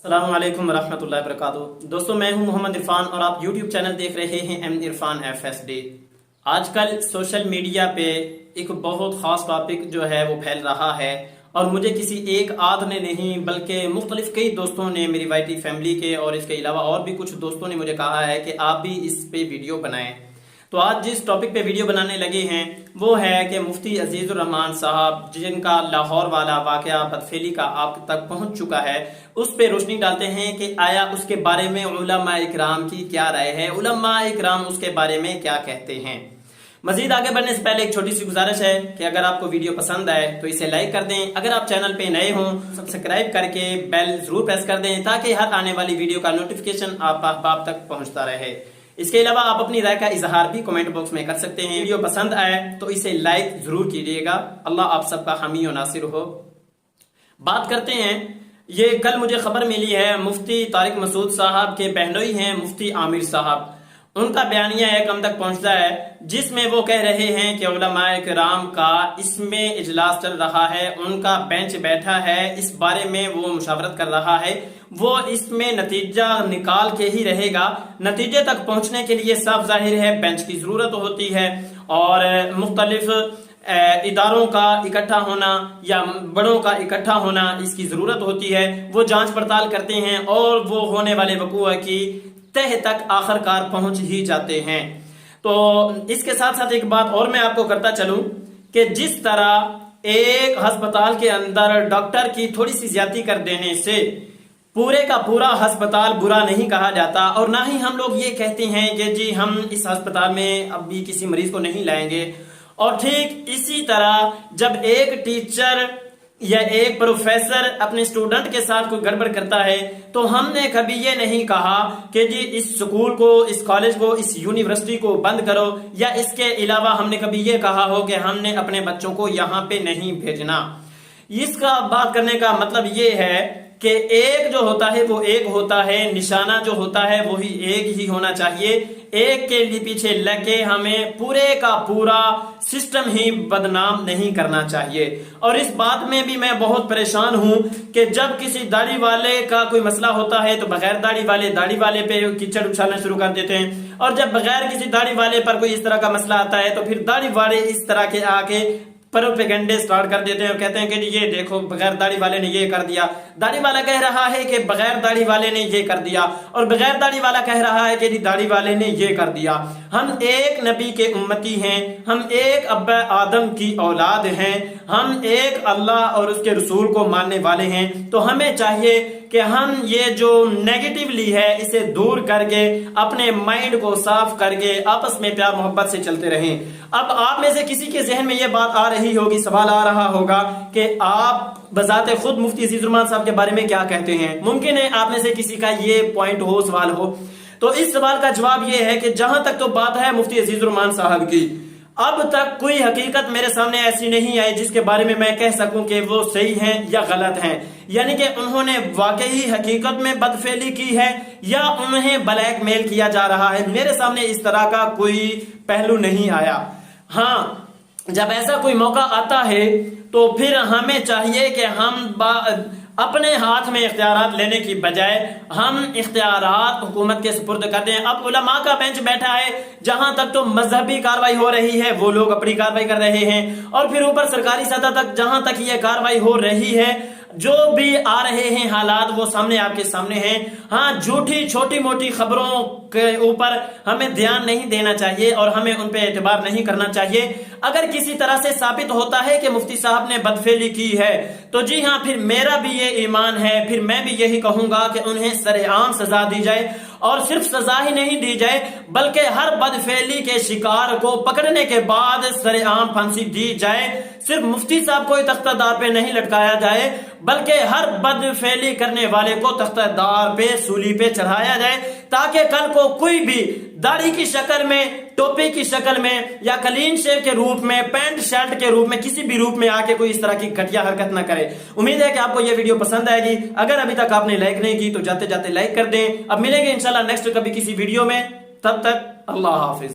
السلام علیکم ورحمۃ اللہ وبرکاتہ۔ دوستو میں ہوں محمد عرفان اور آپ یوٹیوب چینل دیکھ رہے ہیں ایم عرفان FSD۔ آج کل سوشل میڈیا پہ ایک بہت خاص ٹاپک جو ہے وہ پھیل رہا ہے، اور مجھے کسی ایک آدھ نے نہیں بلکہ مختلف کئی دوستوں نے، میری وائی ٹی فیملی کے اور اس کے علاوہ اور بھی کچھ دوستوں نے مجھے کہا ہے کہ آپ بھی اس پہ ویڈیو بنائیں۔ تو آج جس ٹاپک پہ ویڈیو بنانے لگے ہیں وہ ہے کہ مفتی عزیز الرحمان صاحب، جن کا لاہور والا واقعہ بدفعلی کا آپ تک پہنچ چکا ہے، اس پہ روشنی ڈالتے ہیں کہ آیا اس کے بارے میں علماء اکرام کی کیا رائے ہے، علماء اکرام اس کے بارے میں کیا کہتے ہیں۔ مزید آگے بڑھنے سے پہلے ایک چھوٹی سی گزارش ہے کہ اگر آپ کو ویڈیو پسند آئے تو اسے لائک کر دیں، اگر آپ چینل پہ نئے ہوں سبسکرائب کر کے بیل ضرور پریس کر دیں تاکہ ہر آنے والی ویڈیو کا نوٹیفیکیشن آپ احباب تک پہنچتا رہے۔ اس کے علاوہ آپ اپنی رائے کا اظہار بھی کمنٹ باکس میں کر سکتے ہیں۔ ویڈیو پسند آئے تو اسے لائک ضرور کیجیے گا۔ اللہ آپ سب کا حامی و ناصر ہو۔ بات کرتے ہیں، یہ کل مجھے خبر ملی ہے، مفتی طارق مسعود صاحب کے بہنوئی ہیں مفتی عامر صاحب، ان کا بیانیہ ایک ہم تک پہنچتا ہے جس میں وہ کہہ رہے ہیں کہ علماء کرام کا اس میں اجلاس چل رہا ہے، ان کا بینچ بیٹھا ہے، اس بارے میں وہ مشاورت کر رہا ہے، وہ اس میں نتیجہ نکال کے ہی رہے گا۔ نتیجے تک پہنچنے کے لیے صاف ظاہر ہے بینچ کی ضرورت ہوتی ہے، اور مختلف اداروں کا اکٹھا ہونا یا بڑوں کا اکٹھا ہونا اس کی ضرورت ہوتی ہے۔ وہ جانچ پڑتال کرتے ہیں اور وہ ہونے والے وقوع کی تہ تک آخر کار پہنچ ہی جاتے ہیں۔ تو اس کے ساتھ ساتھ ایک بات اور میں آپ کو کرتا چلوں کہ جس طرح ایک ہسپتال کے اندر ڈاکٹر کی تھوڑی سی زیادتی کر دینے سے پورے کا پورا ہسپتال برا نہیں کہا جاتا، اور نہ ہی ہم لوگ یہ کہتے ہیں کہ جی ہم اس ہسپتال میں اب بھی کسی مریض کو نہیں لائیں گے۔ اور ٹھیک اسی طرح جب ایک ٹیچر یا ایک پروفیسر اپنے اسٹوڈنٹ کے ساتھ کوئی گڑبڑ کرتا ہے تو ہم نے کبھی یہ نہیں کہا کہ جی اس سکول کو، اس کالج کو، اس یونیورسٹی کو بند کرو، یا اس کے علاوہ ہم نے کبھی یہ کہا ہو کہ ہم نے اپنے بچوں کو یہاں پہ نہیں بھیجنا۔ اس کا بات کرنے کا مطلب یہ ہے کہ ایک جو ہوتا ہے وہ ایک ہوتا ہے، نشانہ جو ہوتا ہے وہی ایک ہی ہونا چاہیے۔ ایک کے لیے پیچھے لگ کے ہمیں پورے کا پورا سسٹم ہی بدنام نہیں کرنا چاہیے۔ اور اس بات میں بھی میں بہت پریشان ہوں کہ جب کسی داڑھی والے کا کوئی مسئلہ ہوتا ہے تو بغیر داڑھی والے پہ کیچڑ اچھالنا شروع کر دیتے ہیں، اور جب بغیر کسی داڑھی والے پر کوئی اس طرح کا مسئلہ آتا ہے تو پھر داڑھی والے اس طرح کے آ کے پروپیگنڈے سٹارٹ کر دیتے ہیں اور کہتے ہیں کہ جی یہ دیکھو بغیر داڑھی والے نے یہ کر دیا، داڑھی والا کہہ رہا ہے کہ بغیر داڑھی والے نے یہ کر دیا، اور بغیر داڑھی والا کہہ رہا ہے کہ جی داڑھی والے نے یہ کر دیا۔ ہم ایک نبی کے امتی ہیں، ہم ایک ابا آدم کی اولاد ہیں، ہم ایک اللہ اور اس کے رسول کو ماننے والے ہیں۔ تو ہمیں چاہیے کہ ہم یہ جو نیگیٹیولی ہے اسے دور کر کے اپنے مائنڈ کو صاف کر کے آپس میں پیار محبت سے چلتے رہیں۔ اب آپ میں سے کسی کے ذہن میں یہ بات آ رہی ہوگی، سوال آ رہا ہوگا کہ آپ بذات خود مفتی عزیز الرحمان صاحب کے بارے میں کیا کہتے ہیں۔ ممکن ہے آپ میں سے کسی کا یہ پوائنٹ ہو، سوال ہو، تو اس سوال کا جواب یہ ہے کہ جہاں تک تو بات ہے مفتی عزیز الرحمان صاحب کی، اب تک کوئی حقیقت میرے سامنے ایسی نہیں آئی جس کے بارے میں میں کہہ سکوں کہ وہ صحیح ہیں یا غلط ہیں، یعنی کہ انہوں نے واقعی حقیقت میں بدفعلی کی ہے یا انہیں بلیک میل کیا جا رہا ہے۔ میرے سامنے اس طرح کا کوئی پہلو نہیں آیا۔ ہاں جب ایسا کوئی موقع آتا ہے تو پھر ہمیں چاہیے کہ ہم اپنے ہاتھ میں اختیارات لینے کی بجائے ہم اختیارات حکومت کے سپرد کر دیں۔ اب علماء کا بینچ بیٹھا ہے، جہاں تک تو مذہبی کاروائی ہو رہی ہے وہ لوگ اپنی کاروائی کر رہے ہیں، اور پھر اوپر سرکاری سطح تک جہاں تک یہ کاروائی ہو رہی ہے، جو بھی آ رہے ہیں حالات وہ سامنے آپ کے سامنے ہیں۔ ہاں جھوٹی چھوٹی موٹی خبروں کے اوپر ہمیں دھیان نہیں دینا چاہیے اور ہمیں ان پہ اعتبار نہیں کرنا چاہیے۔ اگر کسی طرح سے ثابت ہوتا ہے کہ مفتی صاحب نے بدفعلی کی ہے تو جی ہاں پھر میرا بھی یہ ایمان ہے، پھر میں بھی یہی کہوں گا کہ انہیں سرعام سزا دی جائے، اور صرف سزا ہی نہیں دی جائے بلکہ ہر بدفعلی کے شکار کو پکڑنے کے بعد سرعام پھانسی دی جائے۔ صرف مفتی صاحب کو تختہ دار پہ نہیں لٹکایا جائے بلکہ ہر بدفعلی کرنے والے کو تختہ دار پہ، سولی پہ چڑھایا جائے، تاکہ کل کو کوئی بھی داڑھی کی شکل میں، ٹوپی کی شکل میں، یا کلین شیو کے روپ میں، پینٹ شرٹ کے روپ میں، کسی بھی روپ میں آ کے کوئی اس طرح کی گھٹیا حرکت نہ کرے۔ امید ہے کہ آپ کو یہ ویڈیو پسند آئے گی۔ اگر ابھی تک آپ نے لائک نہیں کی تو جاتے جاتے لائک کر دیں۔ اب ملیں گے انشاءاللہ نیکسٹ کبھی کسی ویڈیو میں، تب تک اللہ حافظ۔